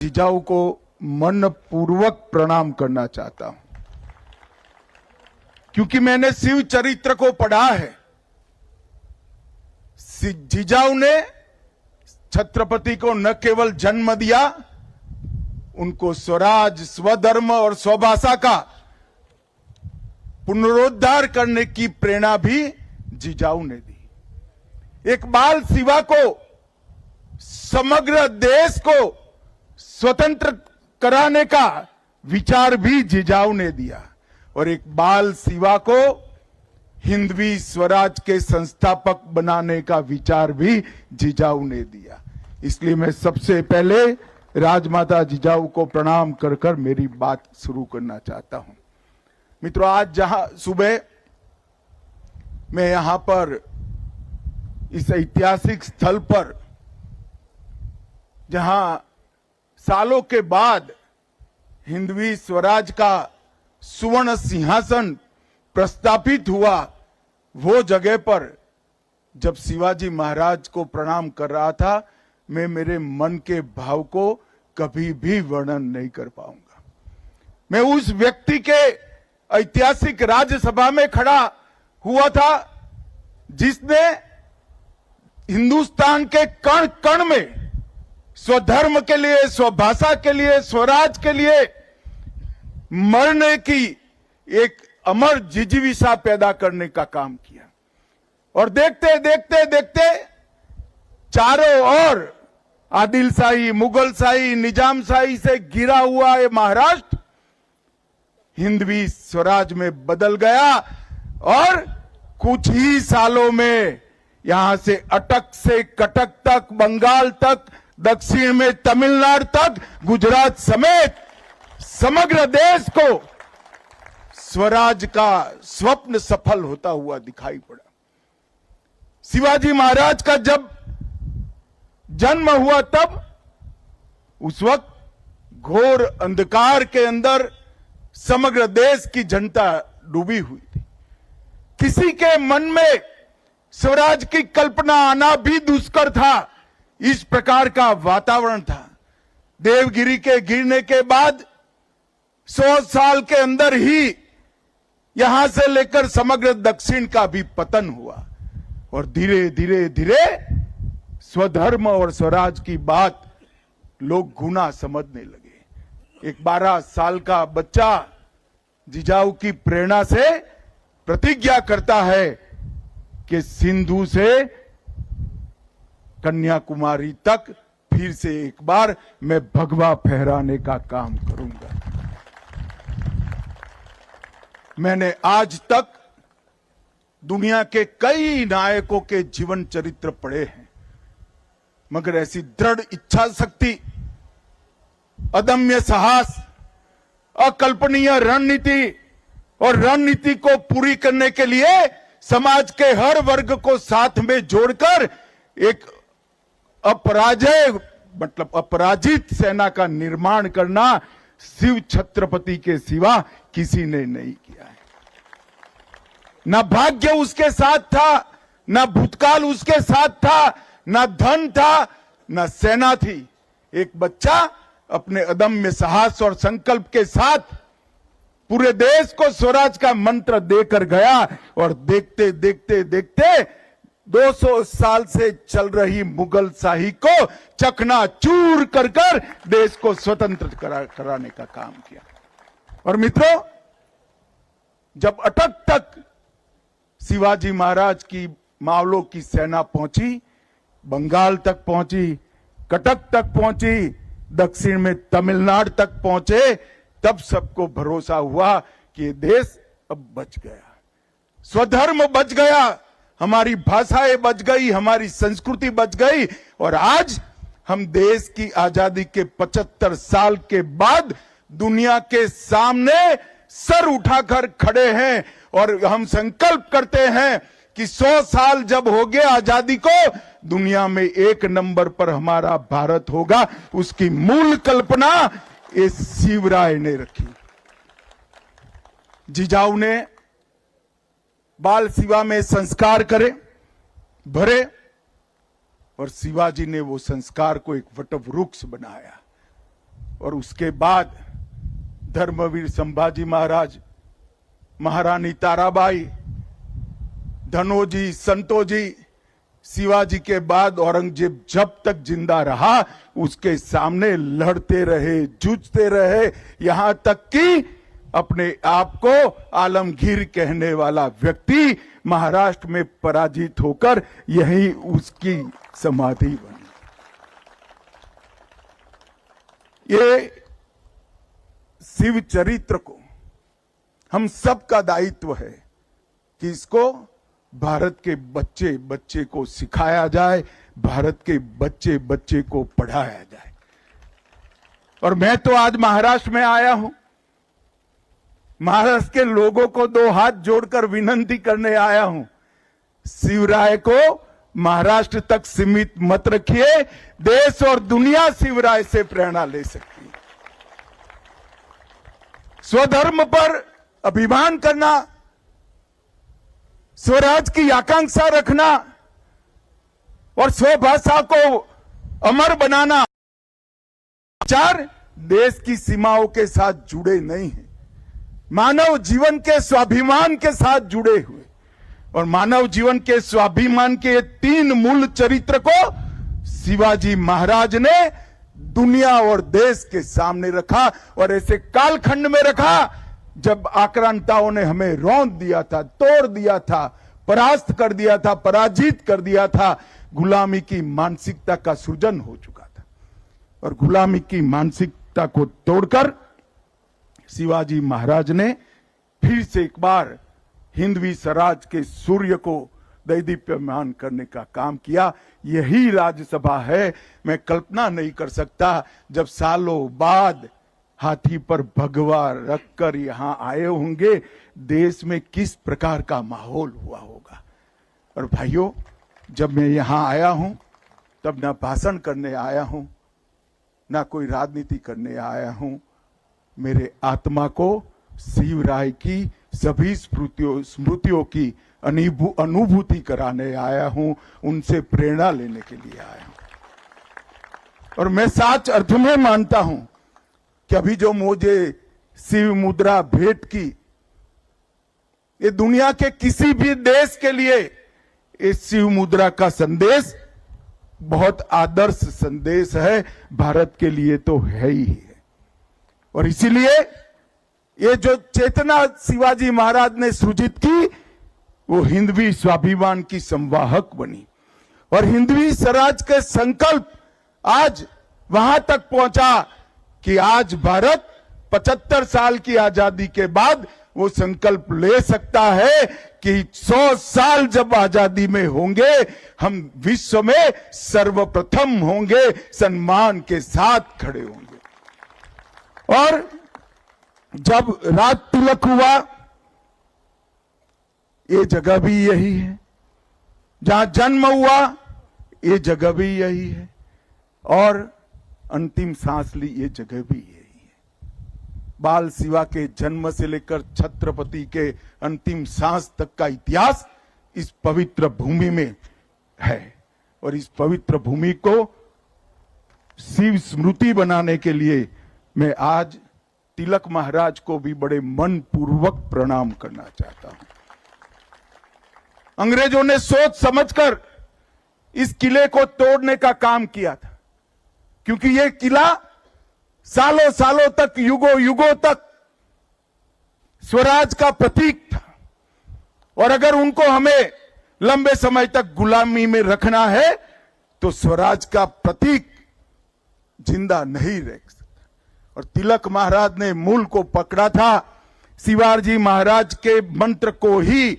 जिजाऊ को मन पूर्वक प्रणाम करना चाहता हूं, क्योंकि मैंने शिव चरित्र को पढ़ा है। जिजाऊ ने छत्रपति को न केवल जन्म दिया, उनको स्वराज, स्वधर्म और स्वभाषा का पुनरुद्धार करने की प्रेरणा भी जिजाऊ ने दी। एक बाल शिवा को, समग्र देश को स्वतंत्र कराने का विचार भी जिजाऊ ने दिया और एक बाल शिवा को हिंदवी स्वराज के संस्थापक बनाने का विचार भी जिजाऊ ने दिया। इसलिए मैं सबसे पहले राजमाता जिजाऊ को प्रणाम कर कर मेरी बात शुरू करना चाहता हूं। मित्रों, आज जहां सुबह मैं यहां पर इस ऐतिहासिक स्थल पर, जहां सालों के बाद हिंदवी स्वराज का सुवर्ण सिंहासन प्रस्थापित हुआ, वो जगह पर जब शिवाजी महाराज को प्रणाम कर रहा था, मैं मेरे मन के भाव को कभी भी वर्णन नहीं कर पाऊंगा। मैं उस व्यक्ति के ऐतिहासिक राज्यसभा में खड़ा हुआ था जिसने हिंदुस्तान के कण कण में स्वधर्म के लिए, स्वभाषा के लिए, स्वराज के लिए मरने की एक अमर जिजीविषा पैदा करने का काम किया। और देखते देखते देखते चारों ओर आदिलशाही, मुगलशाही, निजामशाही से घिरा हुआ ये महाराष्ट्र हिंदवी स्वराज में बदल गया और कुछ ही सालों में यहां से अटक से कटक तक, बंगाल तक, दक्षिण में तमिलनाडु तक, गुजरात समेत समग्र देश को स्वराज का स्वप्न सफल होता हुआ दिखाई पड़ा। शिवाजी महाराज का जब जन्म हुआ तब उस वक्त घोर अंधकार के अंदर समग्र देश की जनता डूबी हुई थी। किसी के मन में स्वराज की कल्पना आना भी दुष्कर था। इस प्रकार का वातावरण था। देवगिरी के गिरने के बाद 100 साल के अंदर ही यहां से लेकर समग्र दक्षिण का भी पतन हुआ और धीरे धीरे धीरे स्वधर्म और स्वराज की बात लोग गुना समझने लगे। एक 12 साल का बच्चा जिजाऊ की प्रेरणा से प्रतिज्ञा करता है कि सिंधु से कन्याकुमारी तक फिर से एक बार मैं भगवा फहराने का काम करूंगा। मैंने आज तक दुनिया के कई नायकों के जीवन चरित्र पढ़े हैं, मगर ऐसी दृढ़ इच्छा शक्ति, अदम्य साहस, अकल्पनीय रणनीति और रणनीति को पूरी करने के लिए समाज के हर वर्ग को साथ में जोड़कर एक अपराजित सेना का निर्माण करना शिव छत्रपति के सिवा किसी ने नहीं किया है। न भाग्य उसके साथ था, न भूतकाल उसके साथ था, न धन था, न सेना थी। एक बच्चा अपने अदम्य साहस और संकल्प के साथ पूरे देश को स्वराज का मंत्र देकर गया और देखते देखते देखते 200 साल से चल रही मुगल शाही को चकनाचूर कर कर देश को स्वतंत्र कराने का काम किया। और मित्रों, जब अटक तक शिवाजी महाराज की मावलों की सेना पहुंची, बंगाल तक पहुंची, कटक तक पहुंची, दक्षिण में तमिलनाडु तक पहुंचे, तब सबको भरोसा हुआ कि ये देश अब बच गया, स्वधर्म बच गया, हमारी भाषाएं बच गई, हमारी संस्कृति बच गई। और आज हम देश की आजादी के 75 साल के बाद दुनिया के सामने सर उठाकर खड़े हैं और हम संकल्प करते हैं कि 100 साल जब हो गए आजादी को, दुनिया में 1 नंबर पर हमारा भारत होगा। उसकी मूल कल्पना इस शिवराय ने रखी। जिजाऊ ने बाल शिवा में संस्कार भरे और शिवाजी ने वो संस्कार को एक वटवृक्ष बनाया। और उसके बाद धर्मवीर संभाजी महाराज, महारानी ताराबाई, धनोजी, संतोजी, शिवाजी के बाद औरंगजेब जब तक जिंदा रहा उसके सामने लड़ते रहे, जूझते रहे, यहां तक कि अपने आप को आलमगीर कहने वाला व्यक्ति महाराष्ट्र में पराजित होकर यही उसकी समाधि बनी। ये शिव चरित्र को हम सबका दायित्व है कि इसको भारत के बच्चे बच्चे को सिखाया जाए, भारत के बच्चे बच्चे को पढ़ाया जाए। और मैं तो आज महाराष्ट्र में आया हूं, महाराष्ट्र के लोगों को दो हाथ जोड़कर विनती करने आया हूं, शिवराय को महाराष्ट्र तक सीमित मत रखिए, देश और दुनिया शिवराय से प्रेरणा ले सकती है। स्वधर्म पर अभिमान करना, स्वराज की आकांक्षा रखना और स्वभाषा को अमर बनाना, चार देश की सीमाओं के साथ जुड़े नहीं हैं, मानव जीवन के स्वाभिमान के साथ जुड़े हुए। और मानव जीवन के स्वाभिमान के तीन मूल चरित्र को शिवाजी महाराज ने दुनिया और देश के सामने रखा और ऐसे कालखंड में रखा जब आक्रांताओं ने हमें रौंद दिया था, तोड़ दिया था, परास्त कर दिया था, पराजित कर दिया था। गुलामी की मानसिकता का सृजन हो चुका था और गुलामी की मानसिकता को तोड़कर शिवाजी महाराज ने फिर से एक बार हिंदवी स्वराज के सूर्य को दैदीप्यमान करने का काम किया। यही राज्यसभा है। मैं कल्पना नहीं कर सकता जब सालों बाद हाथी पर भगवा रखकर यहां आए होंगे, देश में किस प्रकार का माहौल हुआ होगा। और भाइयों, जब मैं यहां आया हूं तब ना भाषण करने आया हूं, ना कोई राजनीति करने आया हूं, मेरे आत्मा को शिवराय की सभी स्मृतियों की अनुभूति कराने आया हूं, उनसे प्रेरणा लेने के लिए आया हूं। और मैं सच अर्थ में मानता हूं कि अभी जो मुझे शिव मुद्रा भेंट की, ये दुनिया के किसी भी देश के लिए इस शिव मुद्रा का संदेश बहुत आदर्श संदेश है, भारत के लिए तो है ही है। और इसीलिए ये जो चेतना शिवाजी महाराज ने सृजित की, वो हिंदवी स्वाभिमान की संवाहक बनी और हिंदवी स्वराज के संकल्प आज वहां तक पहुंचा कि आज भारत 75 साल की आजादी के बाद वो संकल्प ले सकता है कि 100 साल जब आजादी में होंगे, हम विश्व में सर्वप्रथम होंगे, सम्मान के साथ खड़े होंगे। और जब राज तिलक हुआ, ये जगह भी यही है, जहां जन्म हुआ ये जगह भी यही है, और अंतिम सांस ली ये जगह भी यही है। बाल शिवा के जन्म से लेकर छत्रपति के अंतिम सांस तक का इतिहास इस पवित्र भूमि में है। और इस पवित्र भूमि को शिव स्मृति बनाने के लिए मैं आज तिलक महाराज को भी बड़े मन पूर्वक प्रणाम करना चाहता हूं। अंग्रेजों ने सोच समझकर इस किले को तोड़ने का काम किया था, क्योंकि यह किला सालों सालों तक, युगों युगों तक स्वराज का प्रतीक था। और अगर उनको हमें लंबे समय तक गुलामी में रखना है तो स्वराज का प्रतीक जिंदा नहीं रह सकता। और तिलक महाराज ने मूल को पकड़ा था। शिवाजी महाराज के मंत्र को ही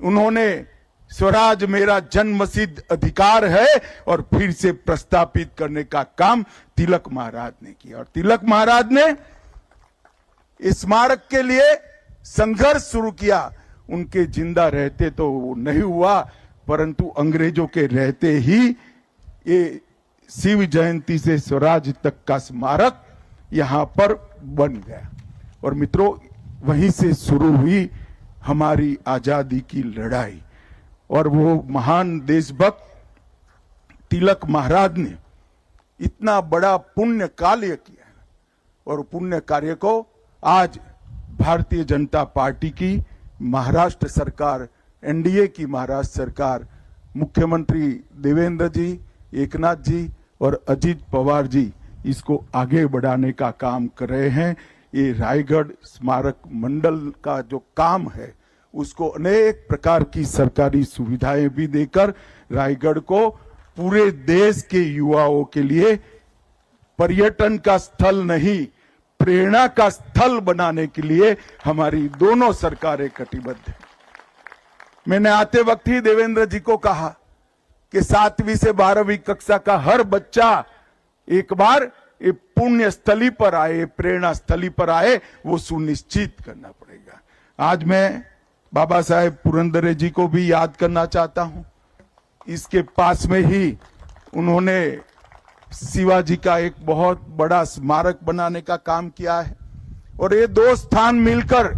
उन्होंने स्वराज मेरा जन्मसिद्ध अधिकार है और फिर से प्रस्तापित करने का काम तिलक महाराज ने किया। और तिलक महाराज ने इस स्मारक के लिए संघर्ष शुरू किया। उनके जिंदा रहते तो वो नहीं हुआ, परंतु अंग्रेजों के रहते ही ये शिव जयंती से स्वराज तक का स्मारक यहां पर बन गया। और मित्रों, वहीं से शुरू हुई हमारी आजादी की लड़ाई। और वो महान देशभक्त तिलक महाराज ने इतना बड़ा पुण्य कार्य किया और पुण्य कार्य को आज भारतीय जनता पार्टी की महाराष्ट्र सरकार, एनडीए की महाराष्ट्र सरकार, मुख्यमंत्री देवेंद्र जी, एकनाथ जी और अजित पवार जी इसको आगे बढ़ाने का काम कर रहे हैं। ये रायगढ़ स्मारक मंडल का जो काम है उसको अनेक प्रकार की सरकारी सुविधाएं भी देकर रायगढ़ को पूरे देश के युवाओं के लिए पर्यटन का स्थल नहीं, प्रेरणा का स्थल बनाने के लिए हमारी दोनों सरकारें कटिबद्ध हैं। मैंने आते वक्त ही देवेंद्र जी को कहा कि 7वीं से 12वीं कक्षा का हर बच्चा एक बार ये पुण्य स्थली पर आए, प्रेरणा स्थली पर आए, वो सुनिश्चित करना पड़ेगा। आज मैं बाबा साहेब पुरंदरे जी को भी याद करना चाहता हूं। इसके पास में ही उन्होंने शिवाजी का एक बहुत बड़ा स्मारक बनाने का काम किया है और ये दो स्थान मिलकर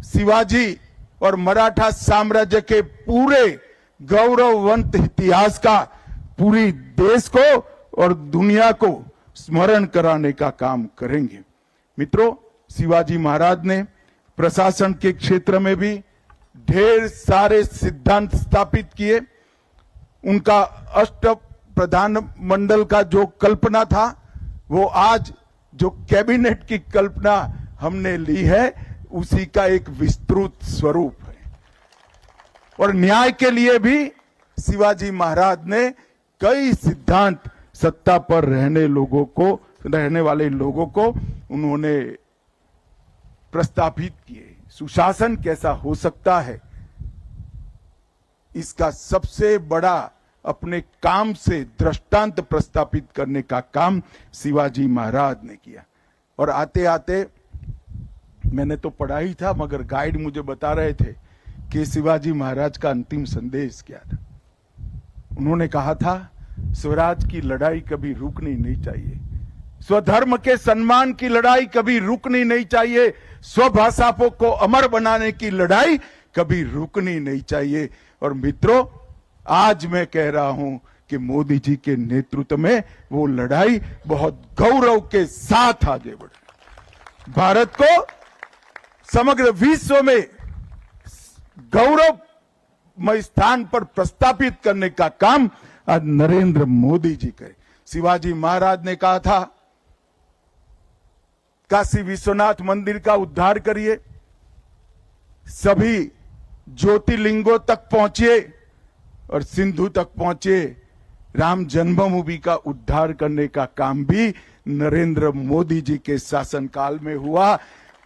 शिवाजी और मराठा साम्राज्य के पूरे गौरववंत इतिहास का पूरी देश को और दुनिया को स्मरण कराने का काम करेंगे। मित्रों, शिवाजी महाराज ने प्रशासन के क्षेत्र में भी ढेर सारे सिद्धांत स्थापित किए। उनका अष्ट प्रधान मंडल का जो कल्पना था वो आज जो कैबिनेट की कल्पना हमने ली है उसी का एक विस्तृत स्वरूप है। और न्याय के लिए भी शिवाजी महाराज ने कई सिद्धांत सत्ता पर रहने वाले लोगों को उन्होंने प्रस्तावित किए। सुशासन कैसा हो सकता है इसका सबसे बड़ा अपने काम से दृष्टांत प्रस्तावित करने का काम शिवाजी महाराज ने किया। और आते आते मैंने तो पढ़ा ही था मगर गाइड मुझे बता रहे थे कि शिवाजी महाराज का अंतिम संदेश क्या था। उन्होंने कहा था स्वराज की लड़ाई कभी रुकनी नहीं चाहिए, स्वधर्म के सम्मान की लड़ाई कभी रुकनी नहीं चाहिए, स्वभाषा को अमर बनाने की लड़ाई कभी रुकनी नहीं चाहिए। और मित्रों, आज मैं कह रहा हूं कि मोदी जी के नेतृत्व में वो लड़ाई बहुत गौरव के साथ आगे बढ़े। भारत को समग्र विश्व में गौरवमय स्थान पर प्रस्तापित करने का काम आज नरेंद्र मोदी जी करे। शिवाजी महाराज ने कहा था काशी विश्वनाथ मंदिर का उद्धार करिए, सभी ज्योतिर्लिंगों तक पहुंचिए और सिंधु तक पहुंचे। राम जन्मभूमि का उद्धार करने का काम भी नरेंद्र मोदी जी के शासनकाल में हुआ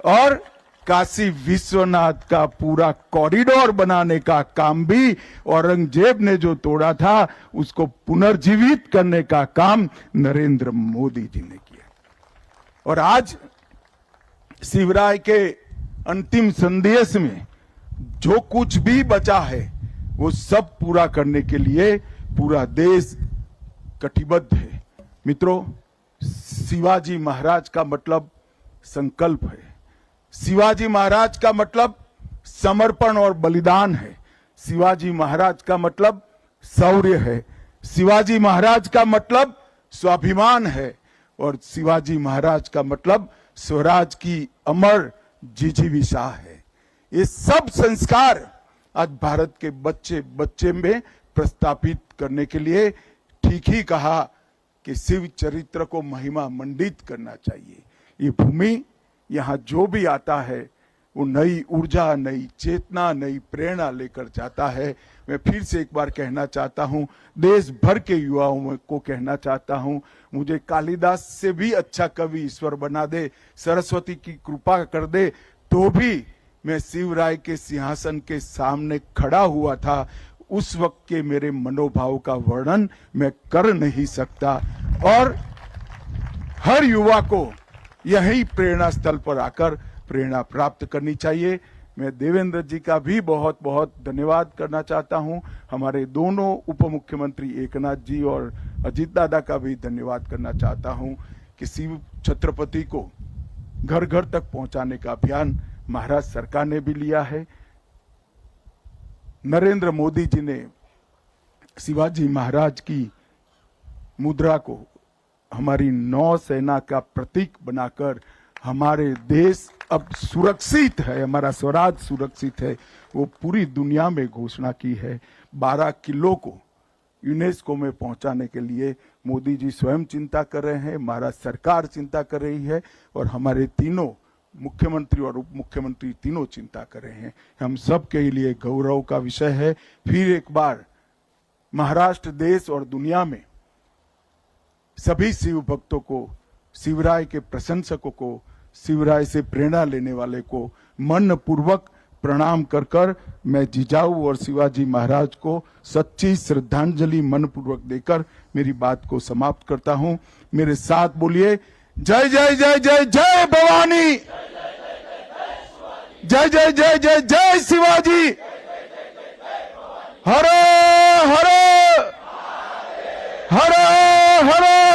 और काशी विश्वनाथ का पूरा कॉरिडोर बनाने का काम भी औरंगजेब ने जो तोड़ा था उसको पुनर्जीवित करने का काम नरेंद्र मोदी जी ने किया। और आज शिवराय के अंतिम संदेश में जो कुछ भी बचा है वो सब पूरा करने के लिए पूरा देश कटिबद्ध है। मित्रों, शिवाजी महाराज का मतलब संकल्प है, शिवाजी महाराज का मतलब समर्पण और बलिदान है, शिवाजी महाराज का मतलब शौर्य है, शिवाजी महाराज का मतलब स्वाभिमान है और शिवाजी महाराज का मतलब स्वराज की अमर जिजीविषा है। ये सब संस्कार आज भारत के बच्चे बच्चे में प्रस्तापित करने के लिए ठीक ही कहा कि शिव चरित्र को महिमा मंडित करना चाहिए। ये भूमि यहाँ जो भी आता है वो नई ऊर्जा, नई चेतना, नई प्रेरणा लेकर जाता है। मैं फिर से एक बार कहना चाहता हूँ, देश भर के युवाओं को कहना चाहता हूँ, मुझे कालिदास से भी अच्छा कवि ईश्वर बना दे, सरस्वती की कृपा कर दे, तो भी मैं शिवराय के सिंहासन के सामने खड़ा हुआ था, उस वक्त के मेरे मनोभाव का वर्णन मैं कर नहीं सकता। और हर युवा को यही प्रेरणा स्थल पर आकर प्रेरणा प्राप्त करनी चाहिए। मैं देवेंद्र जी का भी बहुत बहुत धन्यवाद करना चाहता हूं। हमारे दोनों उप मुख्यमंत्री एकनाथ जी और अजित दादा का भी धन्यवाद करना चाहता हूं कि शिव छत्रपति को घर घर तक पहुंचाने का अभियान महाराष्ट्र सरकार ने भी लिया है। नरेंद्र मोदी जी ने शिवाजी महाराज की मुद्रा को हमारी नौसेना का प्रतीक बनाकर हमारे देश अब सुरक्षित है, हमारा स्वराज सुरक्षित है, वो पूरी दुनिया में घोषणा की है। 12 किलो को यूनेस्को में पहुंचाने के लिए मोदी जी स्वयं चिंता कर रहे हैं, महाराष्ट्र सरकार चिंता कर रही है और हमारे तीनों मुख्यमंत्री और उप मुख्यमंत्री तीनों चिंता कर रहे हैं। हम सब के लिए गौरव का विषय है। फिर एक बार महाराष्ट्र देश और दुनिया में सभी शिव भक्तों को, शिवराय के प्रशंसकों को, शिवराय से प्रेरणा लेने वाले को मन पूर्वक प्रणाम कर कर मैं जिजाऊ और शिवाजी महाराज को सच्ची श्रद्धांजलि मन पूर्वक देकर मेरी बात को समाप्त करता हूं। मेरे साथ बोलिए, जय जय जय जय जय भवानी, जय जय जय जय जय शिवाजी, हरे हरे हरे हरे